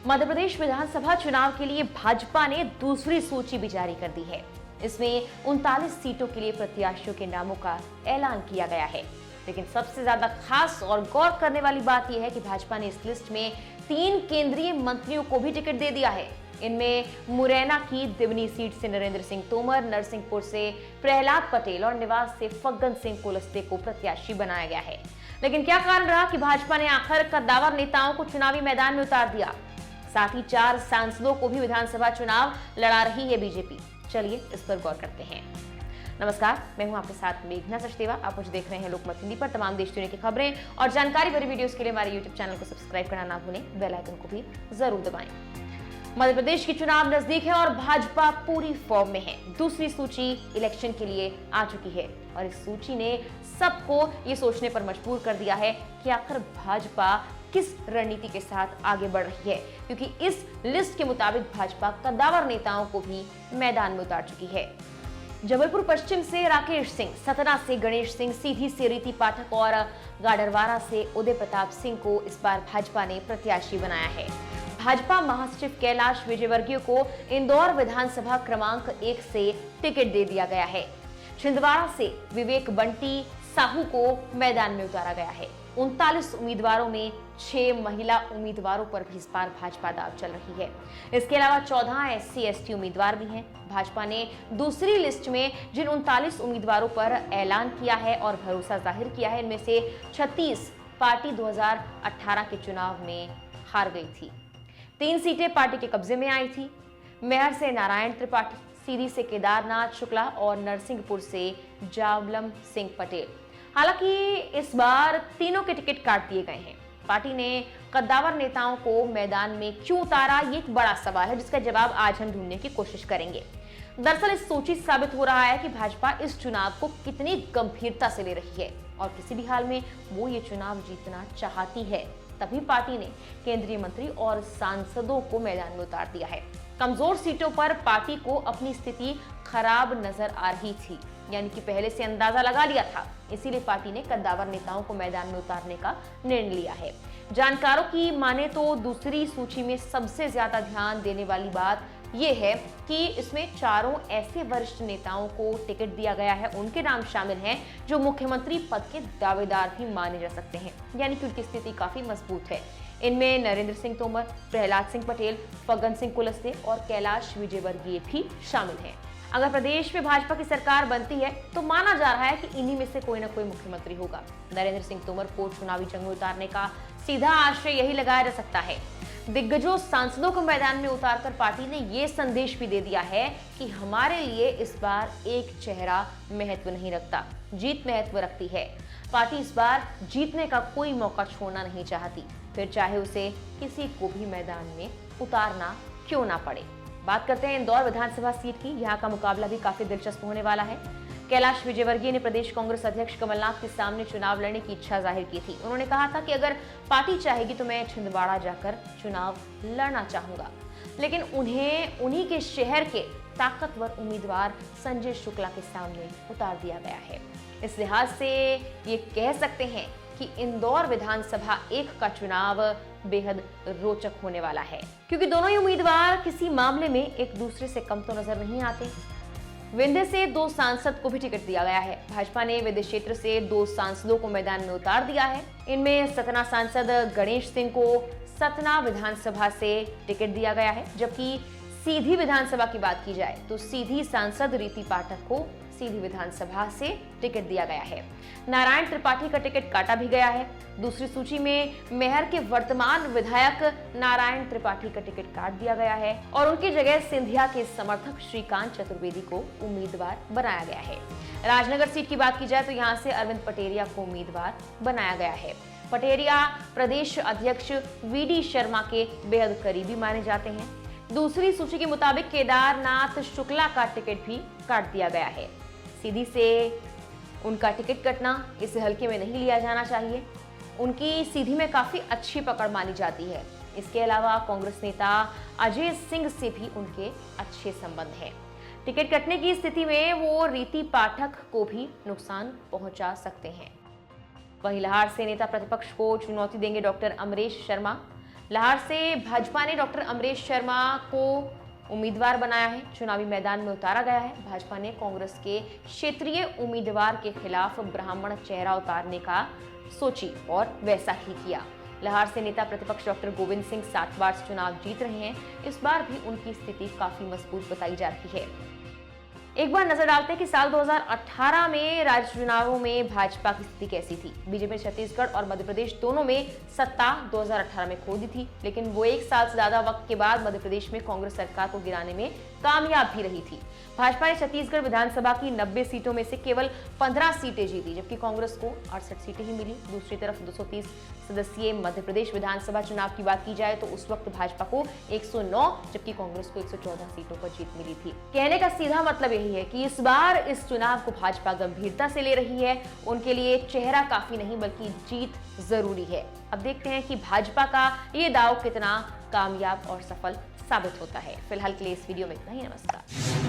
मध्य प्रदेश विधानसभा चुनाव के लिए भाजपा ने दूसरी सूची भी जारी कर दी है। इसमें 39 सीटों के लिए प्रत्याशियों के नामों का ऐलान किया गया है। लेकिन सबसे ज्यादा खास और गौर करने वाली बात यह है कि भाजपा ने इस लिस्ट में 3 केंद्रीय मंत्रियों को भी टिकट दे दिया है। इनमें मुरैना की दिवनी सीट से नरेंद्र सिंह तोमर, नरसिंहपुर से प्रहलाद पटेल और निवास से फग्गन सिंह कुलस्ते को प्रत्याशी बनाया गया है। लेकिन क्या कारण रहा कि भाजपा ने आखिर कद्दावर नेताओं को चुनावी मैदान में उतार दिया? साथ ही 4 सांसदों को भी विधानसभा चुनाव लड़ा रही है बीजेपी। चलिए इस पर गौर करते हैं। नमस्कार, मैं हूं आपके साथ मेघना सचदेवा। आप मुझे देख रहे हैं लोकमत हिंदी पर। तमाम देश दुनिया की खबरें और जानकारी भरी वीडियोस के लिए हमारे यूट्यूब चैनल को सब्सक्राइब करना ना भूलें, बेल आइकन को भी जरूर दबाएं। मध्य प्रदेश की चुनाव नजदीक है और भाजपा पूरी फॉर्म में है। दूसरी सूची इलेक्शन के लिए आ चुकी है और इस सूची ने सबको ये सोचने पर मजबूर कर दिया है कि आखिर भाजपा किस रणनीति के साथ आगे बढ़ रही है, क्योंकि इस लिस्ट के मुताबिक भाजपा कद्दावर नेताओं को भी मैदान में उतार चुकी है। जबलपुर पश्चिम से राकेश सिंह, सतना से गणेश सिंह, सीधी से रीति पाठक और गाडरवारा से उदय प्रताप सिंह को इस बार भाजपा ने प्रत्याशी बनाया है। भाजपा महासचिव कैलाश विजयवर्गीय को इंदौर विधानसभा क्रमांक 1 से टिकट दे दिया गया है। छिंदवाड़ा से विवेक बंटी साहू को मैदान में उतारा गया है। 39 उम्मीदवारों में 6 महिला उम्मीदवारों पर भी इस बार भाजपा दाव चल रही है। इसके अलावा 14 SC/ST उम्मीदवार भी हैं। भाजपा ने दूसरी लिस्ट में जिन 39 उम्मीदवारों पर ऐलान किया है और भरोसा जाहिर किया है, इनमें से 36 पार्टी 2018 के चुनाव में हार गई थी। 3 सीटें पार्टी के कब्जे में आई थी। मेहर से नारायण त्रिपाठी, सीधी से केदारनाथ शुक्ला और नरसिंहपुर से जावलम सिंह पटेल। हालांकि इस बार तीनों के टिकट काट दिए गए हैं। पार्टी ने कद्दावर नेताओं को मैदान में क्यों उतारा, ये एक बड़ा सवाल है जिसका जवाब आज हम ढूंढने की कोशिश करेंगे। दरअसल इस सूची से साबित हो रहा है कि भाजपा इस चुनाव को कितनी गंभीरता से ले रही है और किसी भी हाल में वो ये चुनाव जीतना चाहती है। तभी पार्टी ने केंद्रीय मंत्री और सांसदों को मैदान में उतार दिया है। कमजोर सीटों पर पार्टी को अपनी स्थिति खराब नजर आ रही थी, यानी कि पहले से अंदाजा लगा लिया था। इसीलिए पार्टी ने कद्दावर नेताओं को मैदान में उतारने का निर्णय लिया है। जानकारों की माने तो दूसरी सूची में सबसे ज्यादा ध्यान देने वाली बात यह है कि इसमें 4 ऐसे वरिष्ठ नेताओं को टिकट दिया गया है। उनके नाम शामिल हैं जो मुख्यमंत्री पद के दावेदार भी माने जा सकते हैं, यानी कि उनकी स्थिति काफी मजबूत है। इनमें नरेंद्र सिंह तोमर, प्रहलाद सिंह पटेल, फग्गन सिंह कुलस्ते और कैलाश विजयवर्गीय भी शामिल हैं। अगर प्रदेश में भाजपा की सरकार बनती है तो माना जा रहा है कि इन्हीं में से कोई ना कोई मुख्यमंत्री होगा। नरेंद्र सिंह तोमर को चुनावी जंग में उतारने का सीधा आश्रय यही लगाया जा सकता है। दिग्गजों सांसदों को मैदान में उतारकर पार्टी ने ये संदेश भी दे दिया है कि हमारे लिए इस बार एक चेहरा महत्व नहीं रखता, जीत महत्व रखती है। पार्टी इस बार जीतने का कोई मौका छोड़ना नहीं चाहती, फिर चाहे उसे किसी को भी मैदान में उतारना क्यों ना पड़े। बात करते हैं इंदौर विधानसभा सीट की। यहाँ का मुकाबला भी काफी दिलचस्प होने वाला है। कैलाश विजयवर्गीय ने प्रदेश कांग्रेस अध्यक्ष कमलनाथ के सामने चुनाव लड़ने की इच्छा जाहिर की थी। उन्होंने कहा था कि अगर पार्टी चाहेगी तो मैं छिंदवाड़ा जाकर चुनाव लड़ना चाहूंगा, लेकिन उन्हें उन्हीं के शहर के ताकतवर उम्मीदवार संजय शुक्ला के सामने उतार दिया गया है। इस लिहाज से ये कह सकते हैं कि इंदौर विधानसभा 1 का चुनाव बेहद रोचक होने वाला है, क्योंकि दोनों ही उम्मीदवार किसी मामले में एक दूसरे से कम तो नजर नहीं आते। विंध्य से 2 सांसद को भी टिकट दिया गया है। भाजपा ने विंध्य क्षेत्र से 2 सांसदों को मैदान में उतार दिया है। इनमें सतना सांसद गणेश सिंह को सतना विधानसभा से टिकट दिया गया है, जबकि सीधी विधानसभा की बात की जाए तो सीधी सांसद रीति पाठक को सीधी विधानसभा से टिकट दिया गया है। नारायण त्रिपाठी का टिकट काटा भी गया है। दूसरी सूची में मेहर के वर्तमान विधायक नारायण त्रिपाठी का टिकट काट दिया गया है और उनकी जगह सिंधिया के समर्थक श्रीकांत चतुर्वेदी को उम्मीदवार बनाया गया है। राजनगर सीट की बात की जाए तो यहाँ से अरविंद पटेरिया को उम्मीदवार बनाया गया है। पटेरिया प्रदेश अध्यक्ष VD शर्मा के बेहद करीबी माने जाते हैं। दूसरी सूची के मुताबिक केदारनाथ शुक्ला का टिकट भी काट दिया गया है। सीधी से उनका टिकट कटना इसे हल्के में नहीं लिया जाना चाहिए। उनकी सीधी में काफी अच्छी पकड़ मानी जाती है। इसके अलावा कांग्रेस नेता अजय सिंह से भी उनके अच्छे संबंध हैं। टिकट कटने की स्थिति में वो रीति पाठक को भी नुकसान पहुंचा सकते हैं। वहीं लाहौर से नेता प्रतिपक्ष को चुनौती देंगे डॉक्टर अमरेश शर्मा। लाहौर से भाजपा ने डॉक्टर अमरेश शर्मा को उम्मीदवार बनाया है। चुनावी मैदान में उतारा गया है। भाजपा ने कांग्रेस के क्षेत्रीय उम्मीदवार के खिलाफ ब्राह्मण चेहरा उतारने का सोची और वैसा ही किया। लाहौर से नेता प्रतिपक्ष डॉक्टर गोविंद सिंह 7 बार से चुनाव जीत रहे हैं। इस बार भी उनकी स्थिति काफी मजबूत बताई जा रही है। एक बार नजर डालते हैं कि साल 2018 में राज्य चुनावों में भाजपा की स्थिति कैसी थी। बीजेपी छत्तीसगढ़ और मध्य प्रदेश दोनों में सत्ता 2018 में खो दी थी, लेकिन वो एक साल से ज्यादा वक्त के बाद मध्य प्रदेश में कांग्रेस सरकार को गिराने में कामयाब भी रही थी। भाजपा ने छत्तीसगढ़ विधानसभा की 90 सीटों में से केवल 15 सीटें जीती, जबकि कांग्रेस को 68 सीटें ही मिली। दूसरी तरफ 230 सदस्यीय मध्य प्रदेश विधानसभा चुनाव की बात की जाए तो उस वक्त भाजपा को 109 जबकि कांग्रेस को 114 सीटों पर जीत मिली थी। कहने का सीधा मतलब यही है कि इस बार इस चुनाव को भाजपा गंभीरता से ले रही है। उनके लिए चेहरा काफी नहीं बल्कि जीत जरूरी है। अब देखते हैं कि भाजपा का ये दांव कितना कामयाब और सफल साबित होता है। फिलहाल के लिए इस वीडियो में इतना ही। नमस्कार।